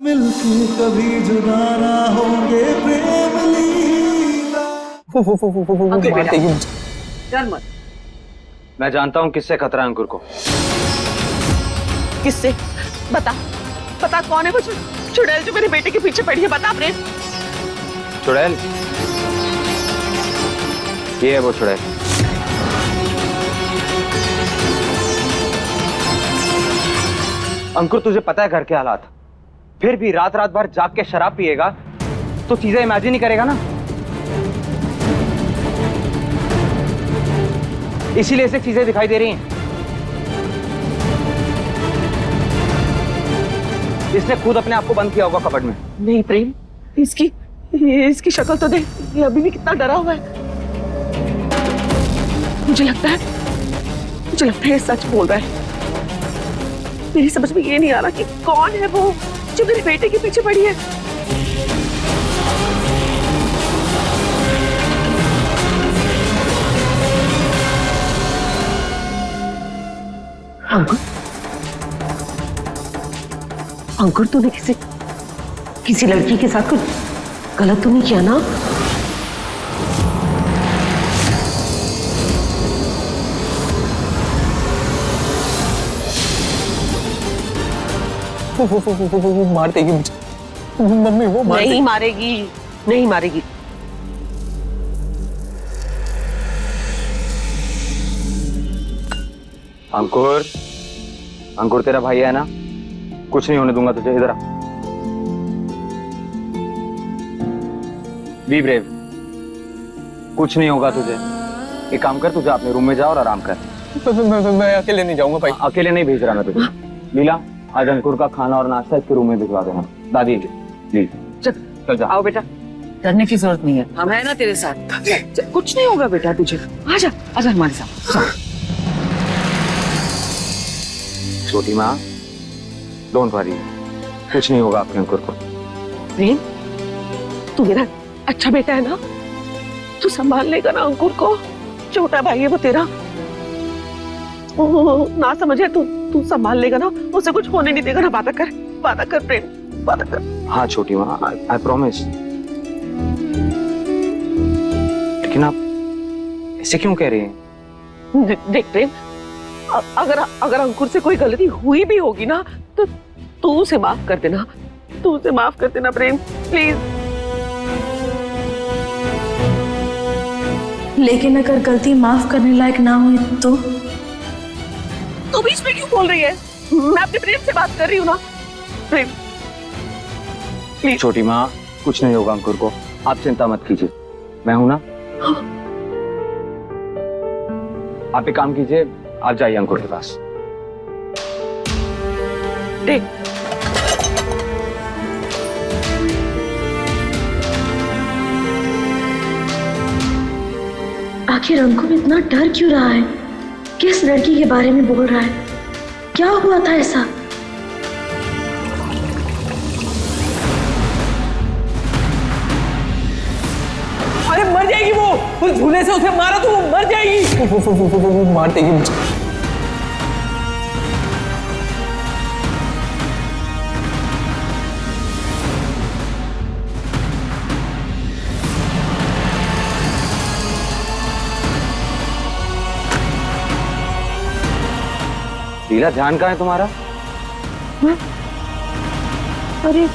मिलके कभी जुदा ना होंगे प्रेम लीला। डर मत। मैं जानता हूँ किससे खतरा है अंकुर को। किससे? बता बता, कौन है वो चुड़ैल जो मेरे बेटे के पीछे पड़ी है? बता प्रेम। चुड़ैल? ये है वो चुड़ैल। अंकुर तुझे पता है घर के हालात, फिर भी रात रात भर जाग के शराब पिएगा तो चीजें इमेजिन ही करेगा ना। इसीलिए ऐसी चीजें दिखाई दे रही हैं। इसने खुद अपने आप को बंद किया होगा कपड़ में। नहीं प्रेम, इसकी शक्ल तो देख, ये अभी भी कितना डरा हुआ है। मुझे लगता है ये सच बोल रहा है। मेरी समझ में ये नहीं आ रहा कि कौन है वो जो मेरे बेटे के पीछे पड़ी है। अंकुर तूने किसी लड़की के साथ कुछ गलत तो नहीं किया ना? वो मार देगी मुझे मम्मी। वो नहीं मारेगी, नहीं मारेगी। अंकुर, अंकुर तेरा भाई है ना, कुछ नहीं होने दूंगा तुझे। इधर आ। बी ब्रेव, कुछ नहीं होगा तुझे। एक काम कर, तुझे अपने रूम में जा और आराम कर। मैं अकेले नहीं जाऊंगा भाई। अकेले नहीं भेज रहा मैं तुझे। लीला, आज अंकुर का खाना और नाश्ता इसके रूम में भिजवा देना। दादी प्लीज चल जा। आओ बेटा, डरने की जरूरत नहीं है, हम है ना तेरे साथ। कुछ नहीं होगा बेटा तुझे। आजा आजा हमारे साथ। छोटी माँ, डोंट वरी, कुछ नहीं होगा आपके अंकुर को। प्रेम, तू मेरा अच्छा बेटा है ना? तू संभाल लेगा ना अंकुर को? छोटा भाई है वो तेरा। ना समझे, तू संभाल लेगा ना? उसे कुछ होने नहीं देगा ना? वादा कर प्रेम, वादा कर। हाँ छोटी माँ, आई प्रॉमिस। लेकिन आप ऐसे क्यों कह रही हैं? देख प्रेम, अगर अंकुर से कोई गलती हुई भी होगी ना तो तू उसे माफ कर देना। तू उसे माफ कर देना प्रेम, प्लीज। लेकिन अगर गलती माफ करने लायक ना हुई तो? तू बीच में क्यों बोल रही है? मैं अपने प्रेम से बात कर रही हूँ ना। प्रेम प्लीज। छोटी माँ, कुछ नहीं होगा अंकुर को, आप चिंता मत कीजिए, मैं हूं ना। आप एक काम कीजिए, आप जाइए अंकुर के पास। देख, आखिर अंकुर इतना डर क्यों रहा है? किस लड़की के बारे में बोल रहा है? क्या हुआ था ऐसा? अरे मर जाएगी वो। उस झूले से उसे मारा तो वो मर जाएगी। वो मार देगी मुझे। लीला, ध्यान कहाँ है तुम्हारा? अरे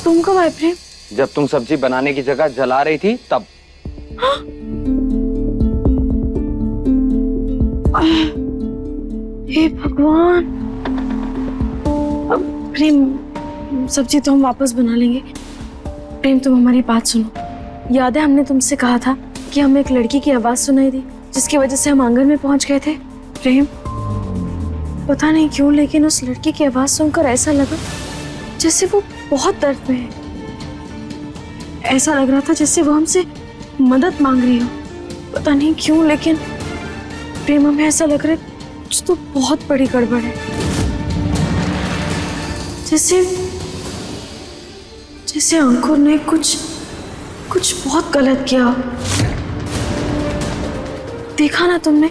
तुम कब आए प्रेम? जब तुम सब्जी बनाने की जगह जला रही थी तब। हे भगवान। अब प्रेम, सब्जी तो हम वापस बना लेंगे। प्रेम, तुम हमारी बात सुनो। याद है हमने तुमसे कहा था कि हमें एक लड़की की आवाज सुनाई दी जिसकी वजह से हम आंगन में पहुंच गए थे? प्रेम, पता नहीं क्यों लेकिन उस लड़की की आवाज सुनकर ऐसा लगा जैसे वो बहुत दर्द में है। ऐसा लग रहा था जैसे वो हमसे मदद मांग रही हो। पता नहीं क्यों लेकिन प्रेम, हमें ऐसा लग रहा है कुछ तो बहुत बड़ी गड़बड़ है। जैसे अंकुर ने कुछ बहुत गलत किया। देखा ना तुमने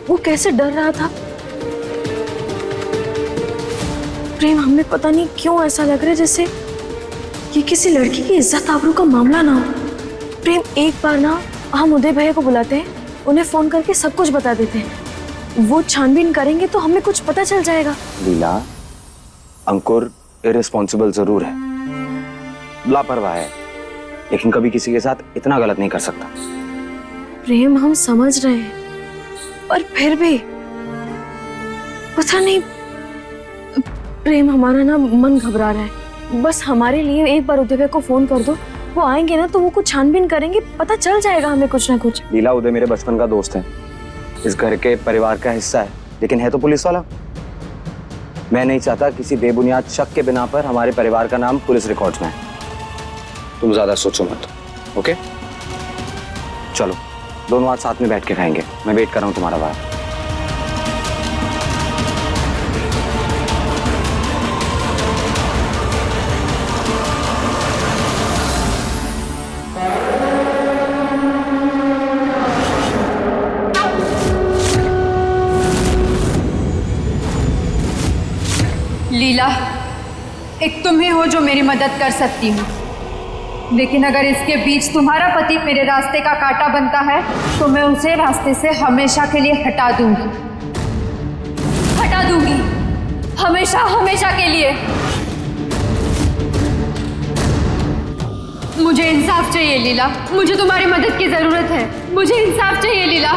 वो कैसे डर रहा था? प्रेम, हमें पता नहीं क्यों ऐसा लग रहा है जैसे ये किसी लड़की की इज्जत आबरू का मामला ना हो। प्रेम, एक बार ना हम उदय भैया को बुलाते हैं, उन्हें फोन करके सब कुछ बता देते हैं। वो छानबीन करेंगे तो हमें कुछ पता चल जाएगा। लीला, अंकुर इररिस्पॉन्सिबल जरूर है, लापरवाह है, लेकिन कभी किसी के साथ इतना गलत नहीं कर सकता। प्रेम, हम समझ रहे हैं, पर फिर भी पता नहीं। प्रेम, हमारा ना मन घबरा रहा है। बस हमारे लिए एक बार उदय भैया को फोन कर दो, वो आएंगे ना तो वो कुछ छानबीन करेंगे, पता चल जाएगा हमें कुछ ना कुछ। लीला, उदय मेरे बचपन का दोस्त है, इस घर के परिवार का हिस्सा है, लेकिन है तो पुलिस वाला। मैं नहीं चाहता किसी बेबुनियाद शक के बिना पर हमारे परिवार का नाम पुलिस रिकॉर्ड्स में है। तुम ज्यादा सोचो मत, ओके? चलो दोनों आज साथ में बैठ के खाएंगे, मैं वेट कर रहा हूँ तुम्हारा बाहर। लीला, एक तुम ही हो जो मेरी मदद कर सकती हो, लेकिन अगर इसके बीच तुम्हारा पति मेरे रास्ते का कांटा बनता है तो मैं उसे रास्ते से हमेशा के लिए हटा दूंगी, हमेशा हमेशा के लिए। मुझे इंसाफ चाहिए लीला, मुझे तुम्हारी मदद की जरूरत है, मुझे इंसाफ चाहिए लीला।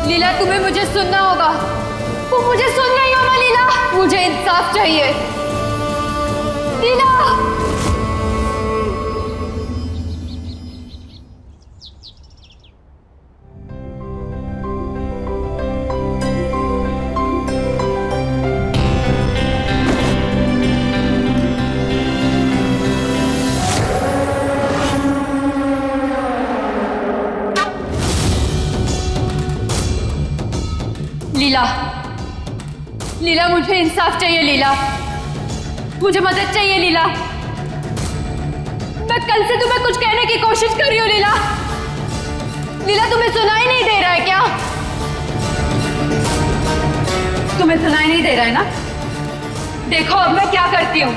लीला, तुम्हें मुझे सुनना होगा, वो मुझे सुन रही हो ना लीला? मुझे इंसाफ चाहिए लीला। लीला, लीला, मुझे इंसाफ चाहिए लीला, मुझे मदद चाहिए लीला। मैं कल से तुम्हें कुछ कहने की कोशिश कर रही हूँ लीला। लीला, तुम्हें सुनाई नहीं दे रहा है क्या? तुम्हें सुनाई नहीं दे रहा है ना? देखो अब मैं क्या करती हूँ।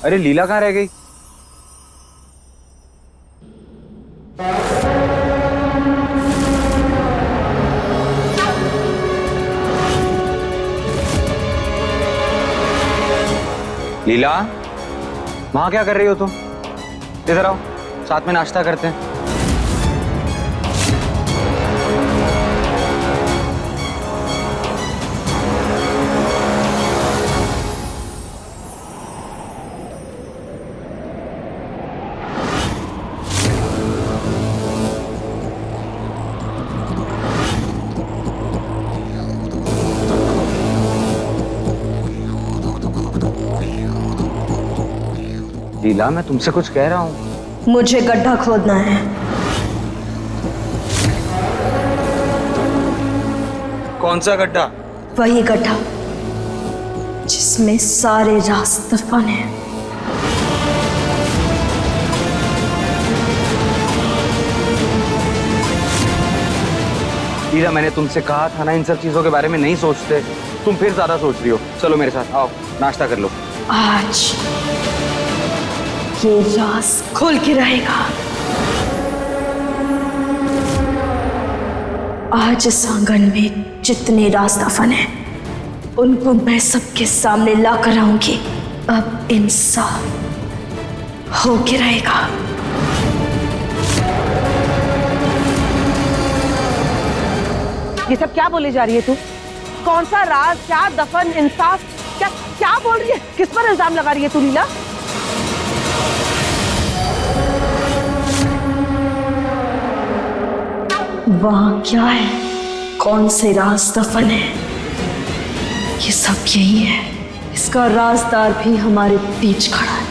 अरे लीला कहाँ रह गई? लीला, वहां क्या कर रही हो तुम? इधर आओ, साथ में नाश्ता करते हैं। लीला, मैं तुमसे कुछ कह रहा हूँ। मुझे गड्ढा खोदना है। कौन सा गड्ढा? वही गड्ढा जिसमें सारे राज दफन हैं। लीला, मैंने तुमसे कहा था ना इन सब चीजों के बारे में नहीं सोचते। तुम फिर ज्यादा सोच रही हो। चलो मेरे साथ आओ, नाश्ता कर लो। आज ये राज खुल के रहेगा। आज इस आंगन में जितने राज दफन हैं उनको मैं सबके सामने लाकर आऊंगी। अब इंसाफ हो के रहेगा। ये सब क्या बोले जा रही है तू? कौन सा राज, क्या दफन, इंसाफ, क्या क्या बोल रही है? किस पर इल्जाम लगा रही है तू लीला? वहां क्या है, कौन से राज दफन है, ये सब यही है। इसका राजदार भी हमारे बीच खड़ा है।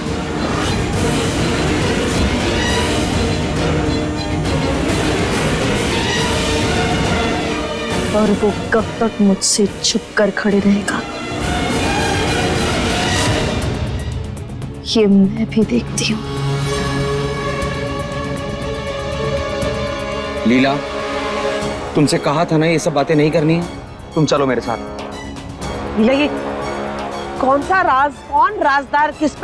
और वो कब तक मुझसे छुप कर खड़े रहेगा, ये मैं भी देखती हूँ। लीला, तुमसे कहा था ना ये सब बातें नहीं करनी है। तुम चलो मेरे साथ। लीला, ये कौन सा राज, कौन राजदार, किस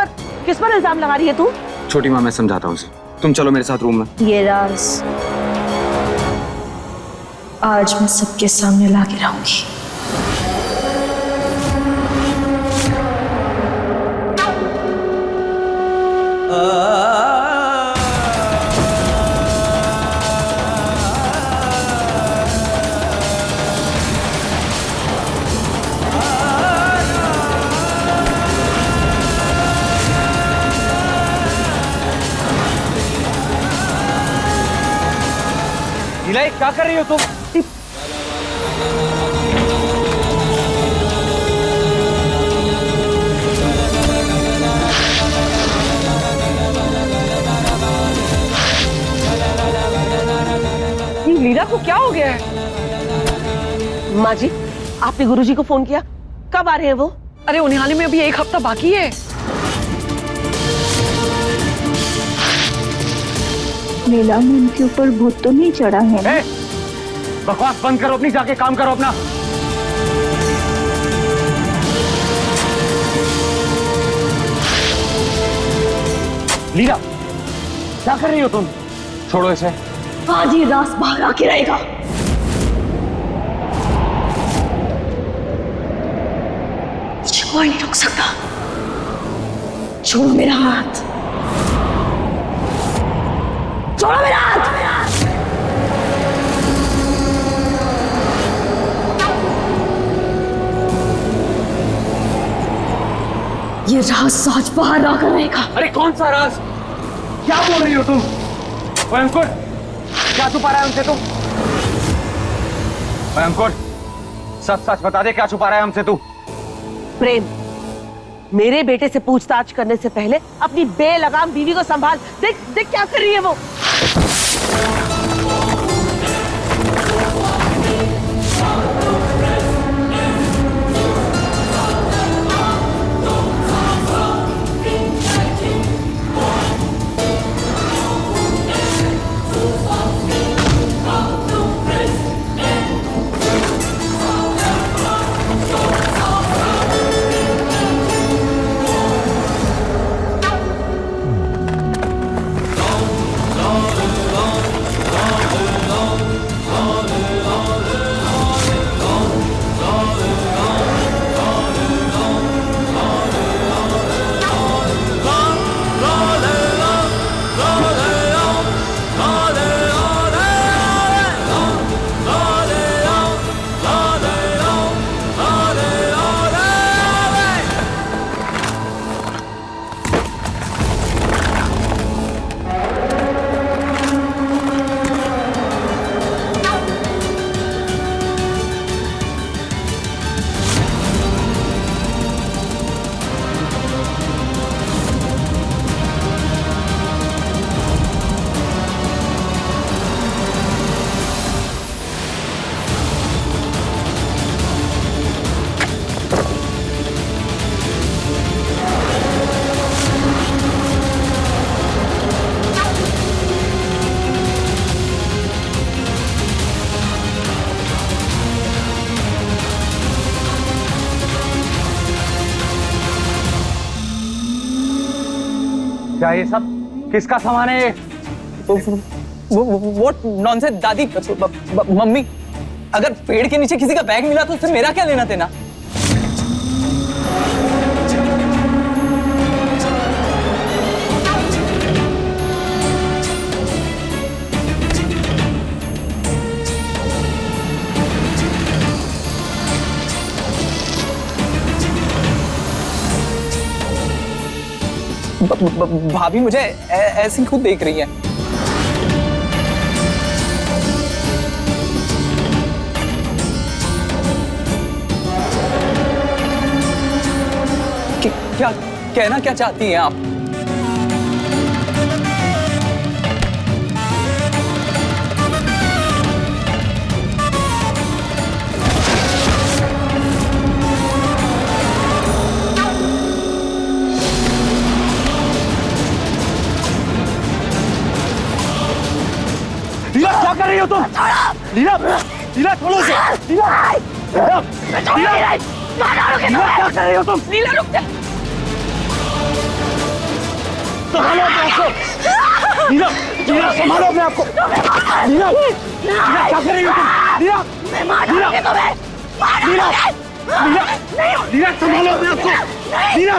पर इल्जाम लगा रही है तू? छोटी माँ, मैं समझाता हूँ उसे। तुम चलो मेरे साथ रूम में। ये राज आज मैं सबके सामने ला के रहूंगी। लीला, क्या कर रही हो तुम? लीला को क्या हो गया है? माँ जी, आपने गुरुजी को फोन किया? कब आ रहे हैं वो? अरे उन्हें आने में अभी 1 हफ्ता बाकी है। लीला में उनके ऊपर भूत तो नहीं चढ़ा है ना? बकवास बंद करो, अपनी जाके काम करो अपना। लीला, क्या कर रही हो तुम? छोड़ो इसे। आज ये राज बाहर आके रहेगा। मुझे कोई नहीं रोक सकता। छोड़ो मेरा हाथ, छोड़ो मेरा हाथ। ये राज आज बाहर आकर रहेगा। अरे कौन सा राज? क्या बोल रही हो तुम? ओए अंकुर, क्या छुपा रहा है हमसे तू? ओए अंकुर, सच सच बता दे, क्या छुपा रहा है हमसे तू? प्रेम, मेरे बेटे से पूछताछ करने से पहले अपनी बेलगाम बीवी को संभाल। देख देख क्या कर रही है वो। क्या ये सब किसका सामान है? व्हाट नॉनसेंस दादी, मम्मी, अगर पेड़ के नीचे किसी का बैग मिला तो उससे मेरा क्या लेना देना? भाभी मुझे ऐसी खुद देख रही है। क्या कहना क्या चाहती हैं आप? लीला क्या कर रही हो तुम? लीला, लीला छोड़ो उसे। लीला, लीला, लीला, लीला क्या कर रही हो तुम? लीला रुक जा। संभालो अपने आप को। लीला, लीला संभालो अपने आप को। लीला, लीला क्या कर रही हो तुम? लीला, लीला, लीला, लीला, लीला संभालो अपने आप को। लीला,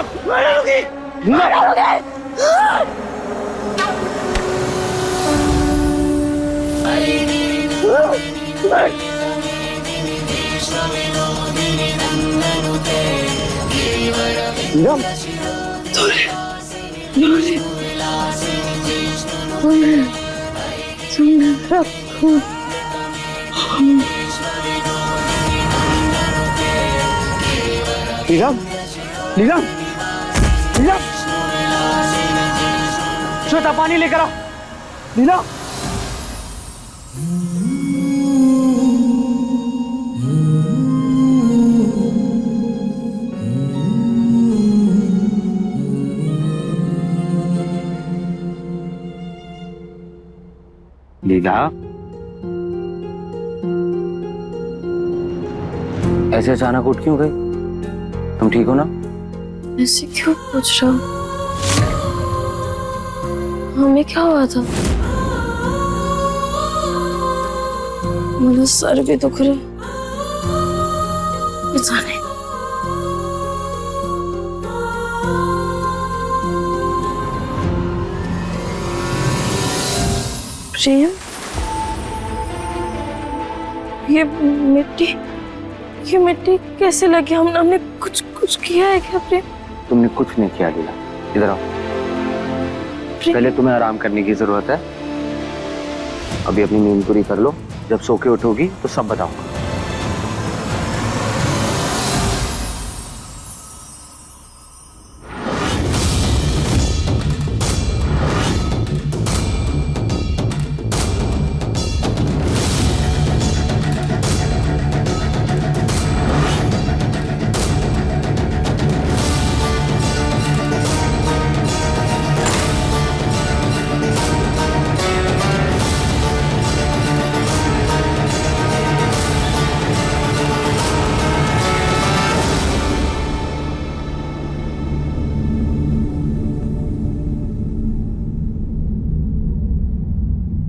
लीला, लीला, लीला, लीला, श्वेता पानी लेकर आओ। लीला, लीला, ऐसे अचानक उठ क्यों गई? तुम ठीक हो ना? ऐसे क्यों पूछ रहा हूँ? हमें क्या हुआ था? मेरा सर भी दुख रहा है। पता नहीं। प्रेम, ये मिट्टी कैसे लगी? हमने कुछ किया है क्या प्रेम? तुमने कुछ नहीं किया लीला, इधर आओ। पहले तुम्हें आराम करने की जरूरत है। अभी अपनी नींद पूरी कर लो, जब सो के उठोगी तो सब बताऊंगा।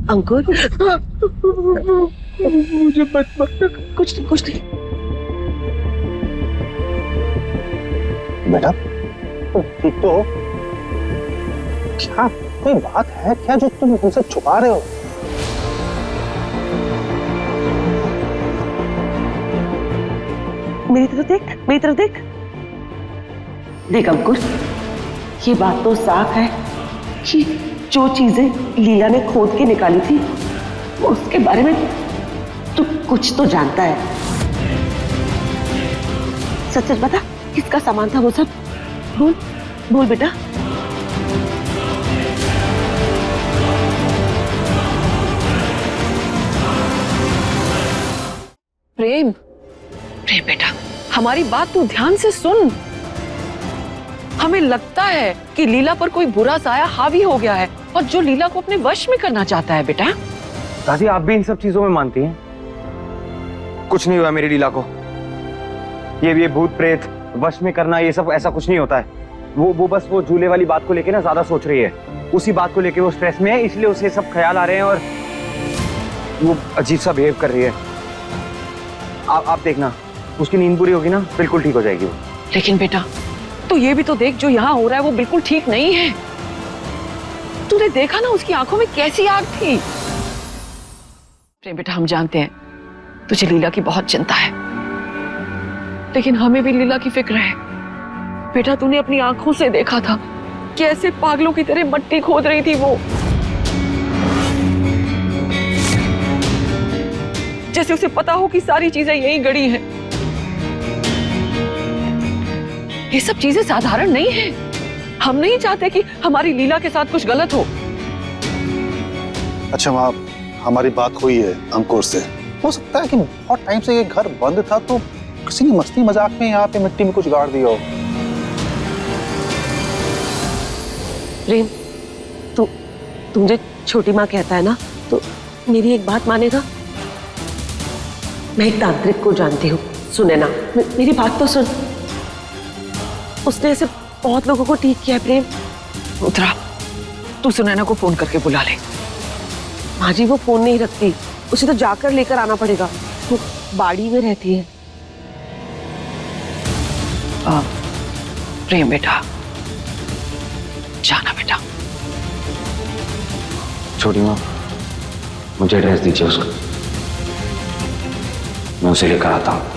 अंकुर, मुझे मत कुछ नहीं। बेटा ठीक तो हो? क्या कोई बात है क्या जो तुम उनसे छुपा रहे हो? मेरी तरफ देख। देख अंकुर, ये बात तो साफ है कि जो चीजें लीला ने खोद के निकाली थी उसके बारे में तू कुछ तो जानता है। सच सच बता, किसका सामान था वो सब? बोल बेटा। प्रेम बेटा, हमारी बात तू ध्यान से सुन। हमें लगता है कि लीला पर कोई बुरा साया हावी हो गया है और जो लीला को अपने वश में करना चाहता है। बेटा दादी, आप भी इन सब चीजों में मानती हैं? कुछ नहीं हुआ मेरी लीला को। ये भूत प्रेत वश में करना, ये सब ऐसा कुछ नहीं होता है। वो बस वो झूले वाली बात को लेके ना ज्यादा सोच रही है। उसी बात को लेके वो स्ट्रेस में है, इसलिए उसे सब ख्याल आ रहे हैं और वो अजीब सा बिहेव कर रही है। आप देखना, उसकी नींद पूरी होगी ना, बिल्कुल ठीक हो जाएगी वो। लेकिन बेटा तू ये भी तो देख, जो यहाँ हो रहा है वो बिल्कुल ठीक नहीं है। तूने देखा ना उसकी आंखों में कैसी आग थी। प्रेम बेटा, हम जानते हैं तुझे लीला की बहुत चिंता है, लेकिन हमें भी लीला की फिक्र है। बेटा तूने अपनी आंखों से देखा था कैसे पागलों की तरह मट्टी खोद रही थी वो, जैसे उसे पता हो कि सारी चीजें यही गड़ी हैं। ये सब चीजें साधारण नहीं है। हम नहीं चाहते कि हमारी लीला के साथ कुछ गलत हो। अच्छा माँ, हमारी बात हुई है अंकुर से। हो सकता है कि बहुत टाइम से ये घर बंद था तो किसी ने मस्ती मजाक में यहाँ पे मिट्टी में कुछ गाड़ दिया हो। प्रेम, तू मुझे छोटी माँ कहता है ना, तो मेरी एक बात मानेगा? मैं एक तांत्रिक को जानती हूँ, सुने ना, मेरी बात तो सुन। उसने ऐसे बहुत लोगों को ठीक किया है प्रेम। रुद्रा, तू सुनैना को फोन करके बुला ले। माँ जी वो फोन नहीं रखती, उसे तो जाकर लेकर आना पड़ेगा, वो बाड़ी में रहती है। प्रेम बेटा, जाना बेटा। छोटी माँ, मुझे एड्रेस दीजिए उसका, मैं उसे लेकर आता हूँ।